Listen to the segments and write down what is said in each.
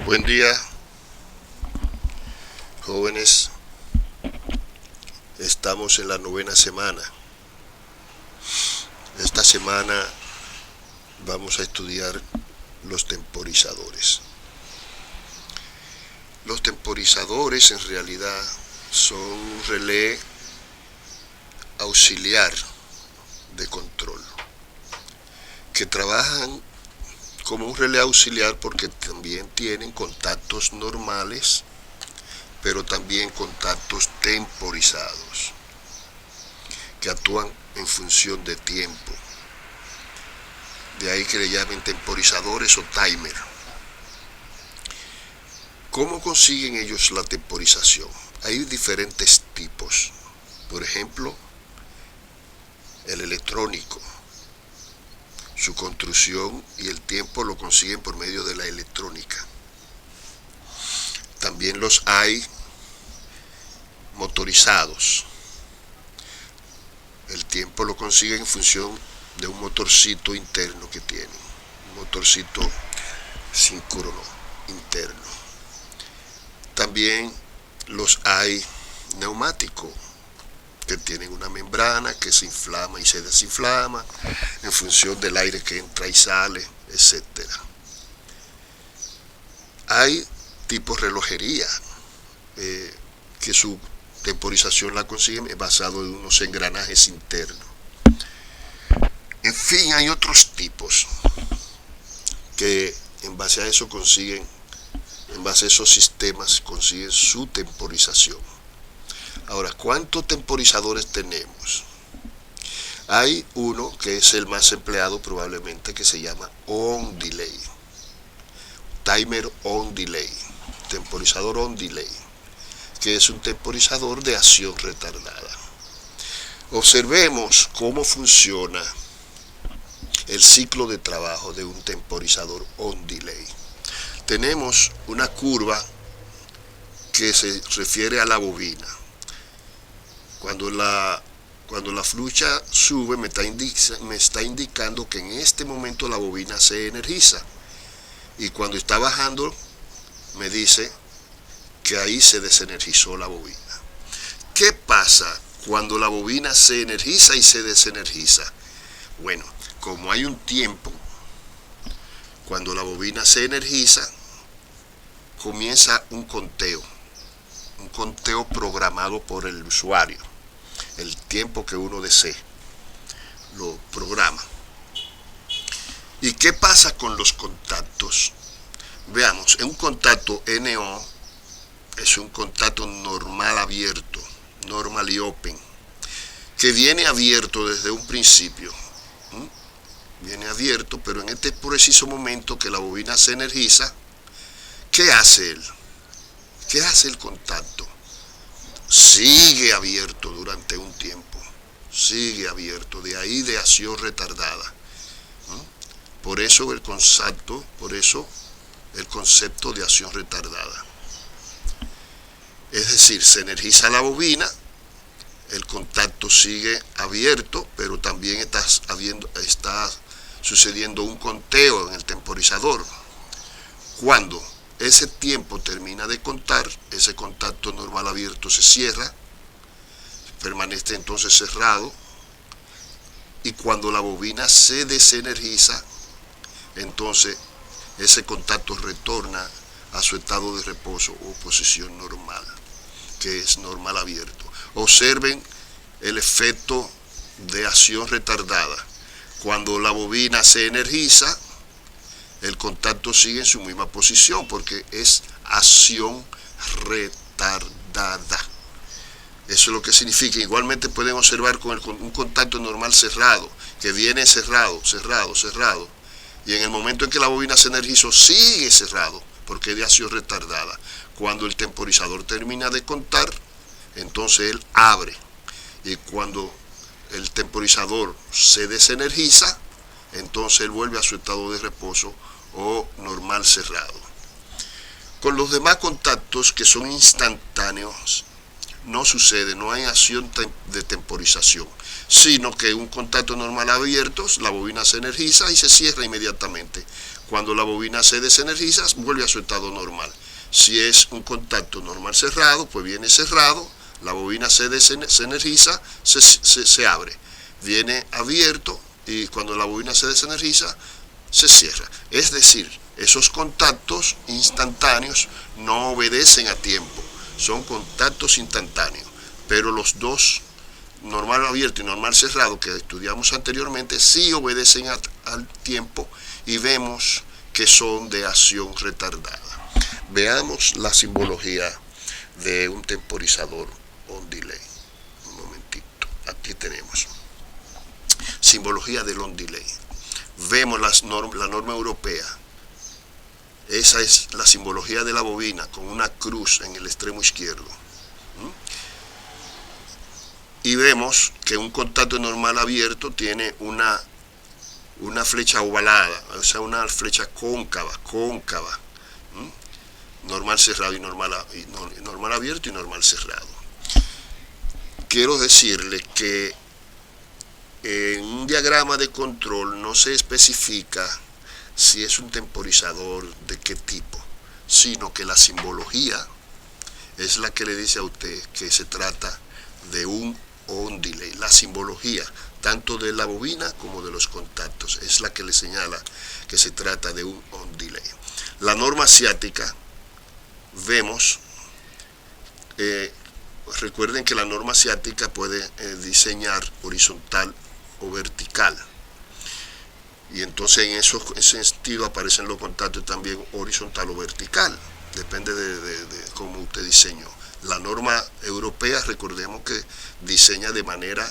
Buen día, jóvenes. Estamos en la 9ª semana. Esta semana vamos a estudiar los temporizadores. Los temporizadores en realidad son un relé auxiliar de control que trabajan como un relé auxiliar porque también tienen contactos normales, pero también contactos temporizados que actúan en función de tiempo. De ahí que le llamen temporizadores o timer. ¿Cómo consiguen ellos la temporización? Hay diferentes tipos. Por ejemplo, el electrónico. Su construcción y el tiempo lo consiguen por medio de la electrónica. También los hay motorizados. El tiempo lo consiguen en función de un motorcito interno que tienen, un motorcito síncrono interno. También los hay neumáticos, que tienen una membrana que se inflama y se desinflama en función del aire que entra y sale, etc. Hay tipo relojería, que su temporización la consiguen basado en unos engranajes internos. En fin, hay otros tipos que en base a eso consiguen, en base a esos sistemas consiguen su temporización. Ahora, ¿cuántos temporizadores tenemos? Hay uno que es el más empleado probablemente, que se llama on delay. Timer on delay. Temporizador on delay, que es un temporizador de acción retardada. Observemos cómo funciona el ciclo de trabajo de un temporizador on delay. Tenemos una curva que se refiere a la bobina. Cuando la flucha sube, me está indicando que en este momento la bobina se energiza. Y cuando está bajando, me dice que ahí se desenergizó la bobina. ¿Qué pasa cuando la bobina se energiza y se desenergiza? Bueno, como hay un tiempo, cuando la bobina se energiza, comienza un conteo programado por el usuario. El tiempo que uno desee, lo programa. ¿Y qué pasa con los contactos? Veamos, en un contacto NO es un contacto normal abierto, normal y open, que viene abierto desde un principio. Viene abierto, pero en este preciso momento que la bobina se energiza, ¿qué hace él? ¿Qué hace el contacto? Sigue abierto durante un tiempo, sigue abierto, de ahí de acción retardada. Por eso el concepto de acción retardada. Es decir, se energiza la bobina, el contacto sigue abierto, pero también está sucediendo un conteo en el temporizador. Cuando ese tiempo termina de contar, ese contacto normal abierto se cierra, permanece entonces cerrado, y cuando la bobina se desenergiza, entonces ese contacto retorna a su estado de reposo o posición normal, que es normal abierto. Observen el efecto de acción retardada. Cuando la bobina se energiza, el contacto sigue en su misma posición porque es acción retardada. Eso es lo que significa. Igualmente pueden observar con un contacto normal cerrado, que viene cerrado, y en el momento en que la bobina se energizó, sigue cerrado, porque es de acción retardada. Cuando el temporizador termina de contar, entonces él abre, y cuando el temporizador se desenergiza, entonces él vuelve a su estado de reposo o normal cerrado. Con los demás contactos, que son instantáneos, no sucede, no hay acción de temporización, sino que un contacto normal abierto, la bobina se energiza y se cierra inmediatamente. Cuando la bobina se desenergiza, vuelve a su estado normal. Si es un contacto normal cerrado, pues viene cerrado, la bobina se desenergiza, se abre. Viene abierto y cuando la bobina se desenergiza, se cierra. Es decir, esos contactos instantáneos no obedecen a tiempo, son contactos instantáneos, pero los dos, normal abierto y normal cerrado, que estudiamos anteriormente, sí obedecen al tiempo y vemos que son de acción retardada. Veamos la simbología de un temporizador on delay. Un momentito, aquí tenemos simbología del on delay. Vemos la norma europea. Esa es la simbología de la bobina con una cruz en el extremo izquierdo. Y vemos que un contacto normal abierto tiene una flecha ovalada, o sea, una flecha cóncava. Normal cerrado y normal abierto y normal cerrado. Quiero decirle que en un diagrama de control no se especifica si es un temporizador de qué tipo, sino que la simbología es la que le dice a usted que se trata de un on delay. La simbología, tanto de la bobina como de los contactos, es la que le señala que se trata de un on delay. La norma asiática, vemos, recuerden que la norma asiática puede diseñar horizontal o vertical. Y entonces en ese sentido aparecen los contactos también horizontal o vertical. Depende de cómo usted diseñó. La norma europea, recordemos que diseña de manera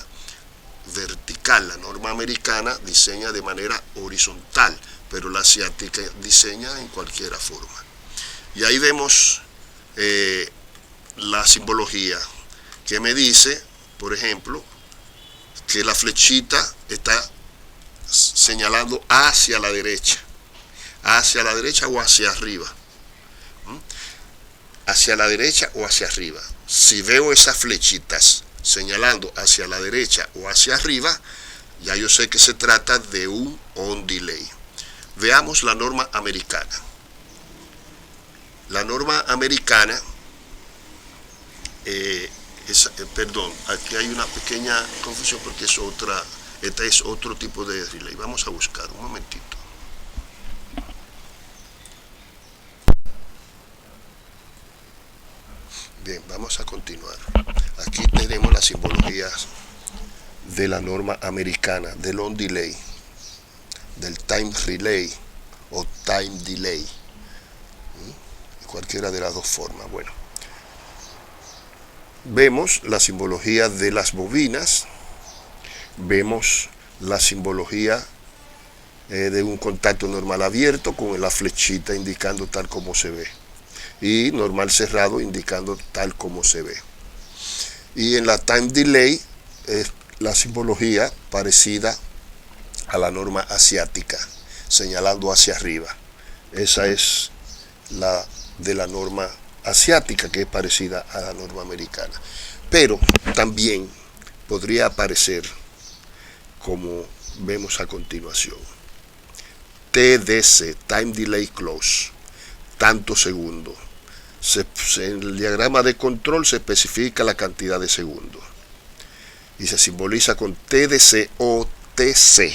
vertical. La norma americana diseña de manera horizontal, pero la asiática diseña en cualquier forma. Y ahí vemos la simbología que me dice, por ejemplo, que la flechita está señalando hacia la derecha o hacia arriba. Hacia la derecha o hacia arriba. Si veo esas flechitas señalando hacia la derecha o hacia arriba, ya yo sé que se trata de un on delay. Veamos la norma americana. La norma americana, perdón, aquí hay una pequeña confusión porque esta es otro tipo de relay. Vamos a buscar un momentito. Bien, vamos a continuar. Aquí tenemos las simbologías de la norma americana, del on delay, del time relay o time delay. Cualquiera de las dos formas. Bueno, vemos la simbología de las bobinas, vemos la simbología de un contacto normal abierto con la flechita indicando tal como se ve y normal cerrado indicando tal como se ve. Y en la time delay es la simbología parecida a la norma asiática, señalando hacia arriba. Esa es la de la norma asiática, que es parecida a la norma americana. Pero también podría aparecer, como vemos a continuación, TDC, Time Delay Close, tantos segundos. En el diagrama de control se especifica la cantidad de segundos y se simboliza con TDC o TC.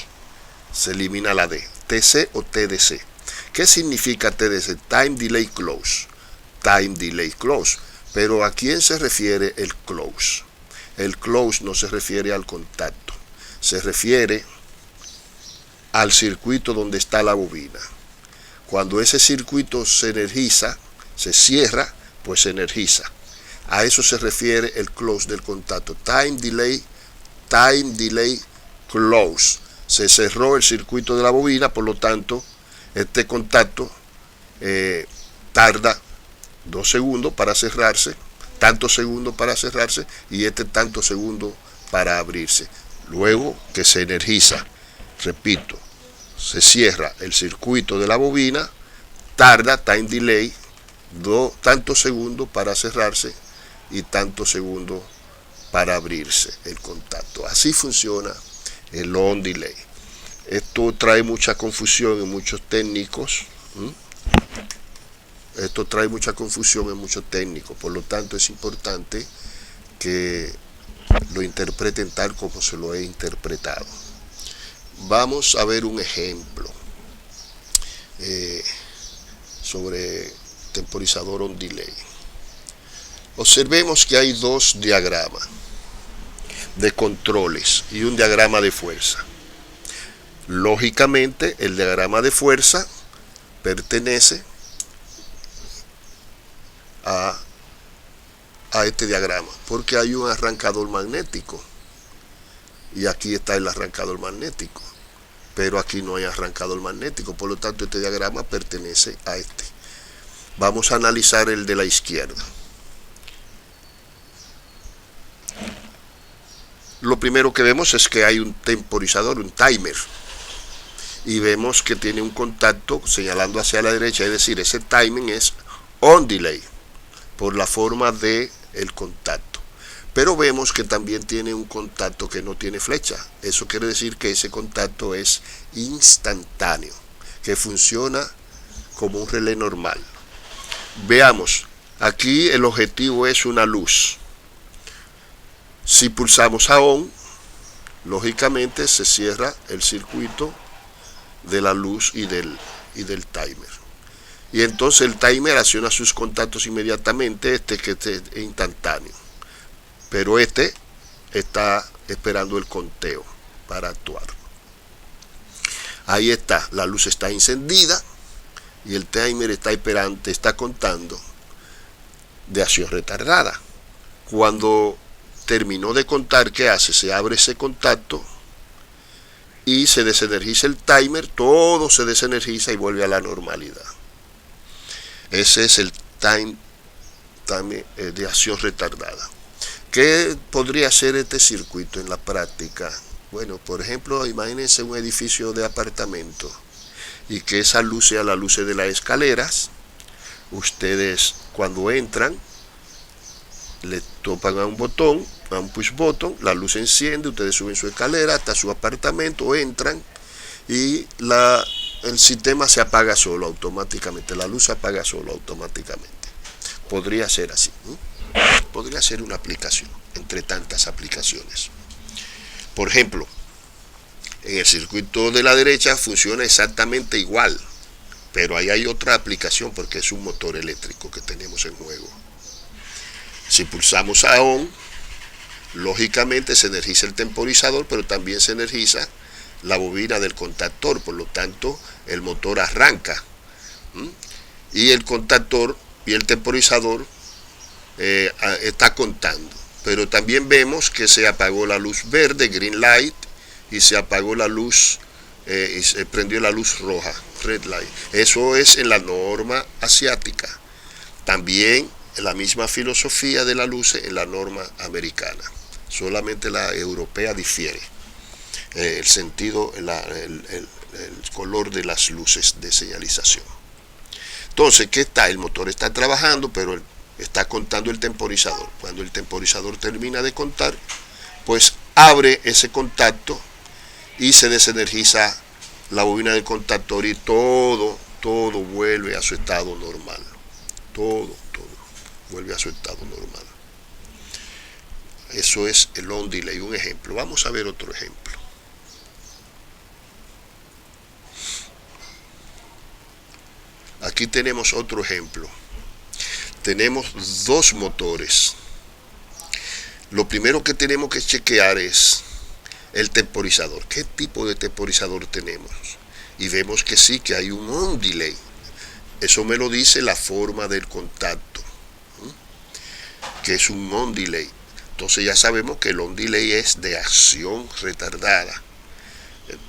Se elimina la D. TC o TDC. ¿Qué significa TDC? Time Delay Close. Time Delay Close. Pero ¿a quién se refiere el close? El close no se refiere al contacto. Se refiere al circuito donde está la bobina. Cuando ese circuito se energiza, se cierra, pues se energiza. A eso se refiere el close del contacto. Time delay close. Se cerró el circuito de la bobina, por lo tanto, este contacto tarda 2 segundos para cerrarse, tantos segundos para cerrarse y tantos segundos para abrirse. Luego que se energiza, repito, se cierra el circuito de la bobina, tarda time delay tantos segundos para cerrarse y tantos segundos para abrirse el contacto. Así funciona el on delay. Esto trae mucha confusión en muchos técnicos. Esto trae mucha confusión en muchos técnicos, por lo tanto es importante que lo interpreten tal como se lo he interpretado. Vamos a ver un ejemplo sobre temporizador on delay. Observemos que hay dos diagramas de controles y un diagrama de fuerza. Lógicamente, el diagrama de fuerza pertenece a este diagrama, porque hay un arrancador magnético y aquí está el arrancador magnético, pero aquí no hay arrancador magnético, por lo tanto este diagrama pertenece a este. Vamos a analizar el de la izquierda. Lo primero que vemos es que hay un temporizador, un timer, y vemos que tiene un contacto señalando hacia la derecha, es decir, ese timing es on delay por la forma de el contacto, pero vemos que también tiene un contacto que no tiene flecha. Eso quiere decir que ese contacto es instantáneo, que funciona como un relé normal. Veamos, aquí el objetivo es una luz. Si pulsamos a on, lógicamente se cierra el circuito de la luz y del timer. Y entonces el timer acciona sus contactos inmediatamente, que es instantáneo. Pero este está esperando el conteo para actuar. Ahí está, la luz está encendida y el timer está esperando, está contando de acción retardada. Cuando terminó de contar, ¿qué hace? Se abre ese contacto y se desenergiza el timer, todo se desenergiza y vuelve a la normalidad. Ese es el time de acción retardada. ¿Qué podría ser este circuito en la práctica? Bueno, por ejemplo, imagínense un edificio de apartamento y que esa luz sea la luz de las escaleras. Ustedes cuando entran le topan a un botón, a un push button, la luz se enciende, ustedes suben su escalera hasta su apartamento, entran y el sistema se apaga solo automáticamente, la luz se apaga solo automáticamente. Podría ser así, ¿no? Podría ser una aplicación entre tantas aplicaciones. Por ejemplo, en el circuito de la derecha funciona exactamente igual, pero ahí hay otra aplicación porque es un motor eléctrico que tenemos en juego. Si pulsamos a on, lógicamente se energiza el temporizador, pero también se energiza la bobina del contactor, por lo tanto el motor arranca. Y el contactor y el temporizador está contando, pero también vemos que se apagó la luz verde, green light, y se apagó la luz y se prendió la luz roja, red light. Eso es en la norma asiática. También la misma filosofía de la luz en la norma americana, solamente la europea difiere el sentido, el color de las luces de señalización. Entonces, ¿qué está? El motor está trabajando, pero está contando el temporizador. Cuando el temporizador termina de contar, pues abre ese contacto y se desenergiza la bobina del contactor y todo vuelve a su estado normal. Todo vuelve a su estado normal. Eso es el on delay, un ejemplo. Vamos a ver otro ejemplo. Aquí tenemos otro ejemplo. Tenemos dos motores. Lo primero que tenemos que chequear es el temporizador. ¿Qué tipo de temporizador tenemos? Y vemos que sí, que hay un on delay. Eso me lo dice la forma del contacto, que es un on delay. Entonces ya sabemos que el on delay es de acción retardada.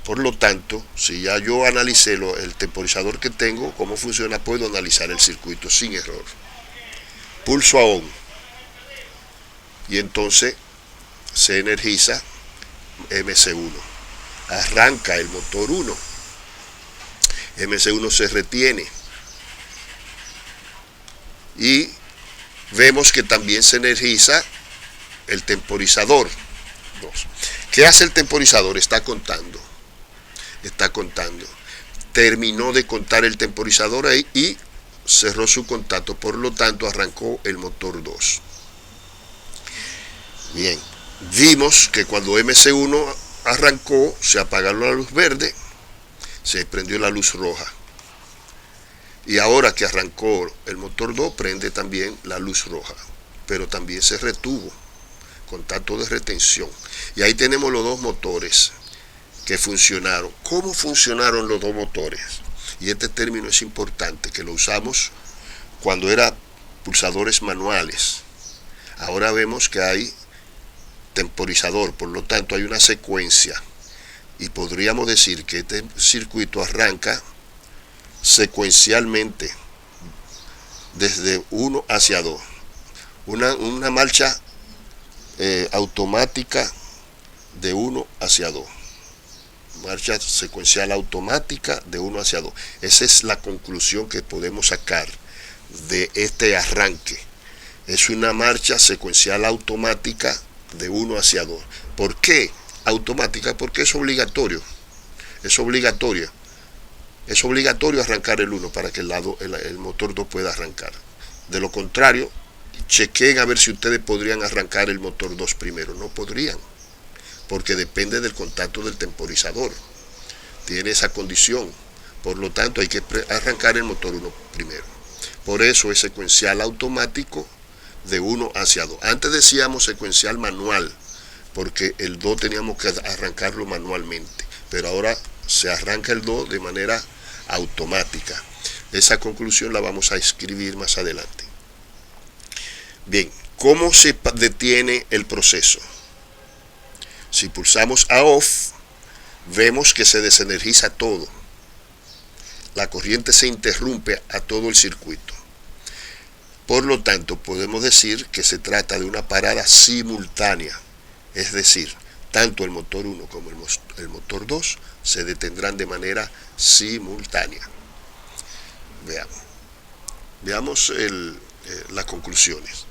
Por lo tanto, si ya yo analicé el temporizador que tengo, cómo funciona, puedo analizar el circuito sin error. Pulso a on y entonces se energiza MC1. Arranca el motor 1. MC1 se retiene y vemos que también se energiza el temporizador 2. ¿Qué hace el temporizador? Está contando. Terminó de contar el temporizador ahí y cerró su contacto, por lo tanto arrancó el motor 2. Bien, vimos que cuando MC1 arrancó, se apagó la luz verde, se prendió la luz roja. Y ahora que arrancó el motor 2, prende también la luz roja, pero también se retuvo, contacto de retención. Y ahí tenemos los dos motores que funcionaron. ¿Cómo funcionaron los dos motores? Y este término es importante, que lo usamos cuando eran pulsadores manuales. Ahora vemos que hay temporizador, por lo tanto hay una secuencia. Y podríamos decir que este circuito arranca secuencialmente desde 1 hacia 2. Una marcha automática de 1 hacia 2. Marcha secuencial automática de 1 hacia 2. Esa es la conclusión que podemos sacar de este arranque. Es una marcha secuencial automática de 1 hacia 2. ¿Por qué automática? Porque es obligatorio. Es obligatorio arrancar el 1 para que el motor 2 pueda arrancar. De lo contrario, chequen a ver si ustedes podrían arrancar el motor 2 primero. No podrían, porque depende del contacto del temporizador. Tiene esa condición. Por lo tanto, hay que arrancar el motor 1 primero. Por eso es secuencial automático de 1 hacia 2. Antes decíamos secuencial manual, porque el 2 teníamos que arrancarlo manualmente. Pero ahora se arranca el 2 de manera automática. Esa conclusión la vamos a escribir más adelante. Bien, ¿cómo se detiene el proceso? Si pulsamos a off, vemos que se desenergiza todo. La corriente se interrumpe a todo el circuito. Por lo tanto, podemos decir que se trata de una parada simultánea. Es decir, tanto el motor 1 como el motor 2 se detendrán de manera simultánea. Veamos las conclusiones.